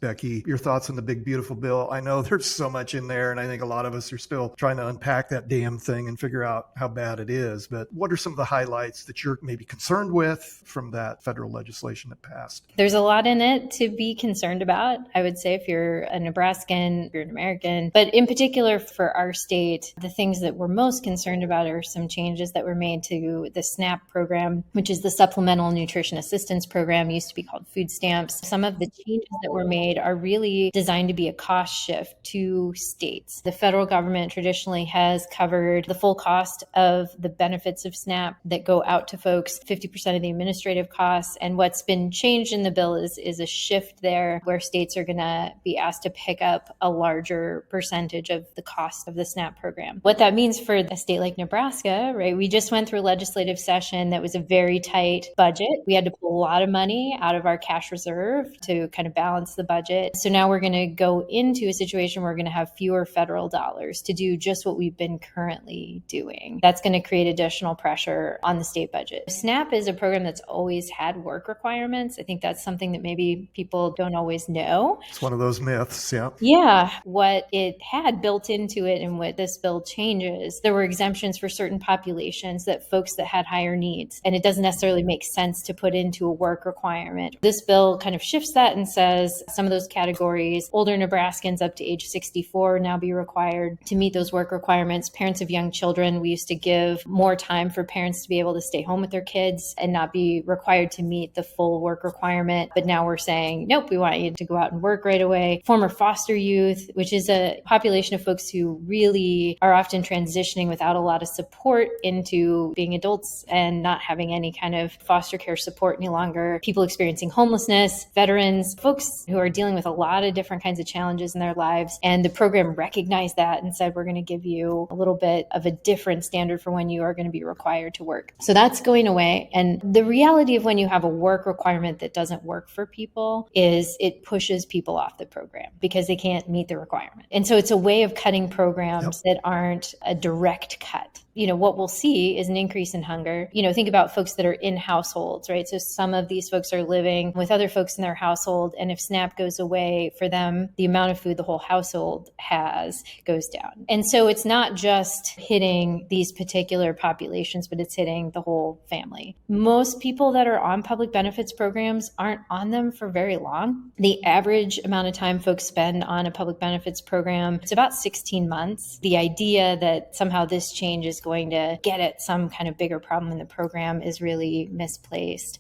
Becky, your thoughts on the big, beautiful bill. I know there's so much in there, and I think a lot of us are still trying to unpack that damn thing and figure out how bad it is. But what are some of the highlights that you're maybe concerned with from that federal legislation that passed? There's a lot in it to be concerned about, I would say, if you're a Nebraskan, if you're an American. But in particular for our state, the things that we're most concerned about are some changes that were made to the SNAP program, which is the Supplemental Nutrition Assistance Program, used to be called food stamps. Some of the changes that were made are really designed to be a cost shift to states. The federal government traditionally has covered the full cost of the benefits of SNAP that go out to folks, 50% of the administrative costs. And what's been changed in the bill is a shift there where states are going to be asked to pick up a larger percentage of the cost of the SNAP program. What that means for a state like Nebraska, right? We just went through a legislative session that was a very tight budget. We had to pull a lot of money out of our cash reserve to kind of balance the budget. So now we're going to go into a situation where we're going to have fewer federal dollars to do just what we've been currently doing. That's going to create additional pressure on the state budget. SNAP is a program that's always had work requirements. I think that's something that maybe people don't always know. It's one of those myths, yeah. Yeah. What it had built into it and what this bill changes, there were exemptions for certain populations, that folks that had higher needs. And it doesn't necessarily make sense to put into a work requirement. This bill kind of shifts that and says some of those categories, older Nebraskans up to age 64 now be required to meet those work requirements. Parents of young children, we used to give more time for parents to be able to stay home with their kids and not be required to meet the full work requirement. But now we're saying, nope, we want you to go out and work right away. Former foster youth, which is a population of folks who really are often transitioning without a lot of support into being adults and not having any kind of foster care support any longer. People experiencing homelessness, veterans, folks who are dealing with a lot of different kinds of challenges in their lives. And the program recognized that and said, we're going to give you a little bit of a different standard for when you are going to be required to work. So that's going away. And the reality of when you have a work requirement that doesn't work for people is it pushes people off the program because they can't meet the requirement. And so it's a way of cutting programs that aren't a direct cut. What we'll see is an increase in hunger. Think about folks that are in households, right? So some of these folks are living with other folks in their household. And if SNAP goes away for them, the amount of food the whole household has goes down. And so it's not just hitting these particular populations, but it's hitting the whole family. Most people that are on public benefits programs aren't on them for very long. The average amount of time folks spend on a public benefits program, it's about 16 months. The idea that somehow this change is going to get at some kind of bigger problem in the program is really misplaced.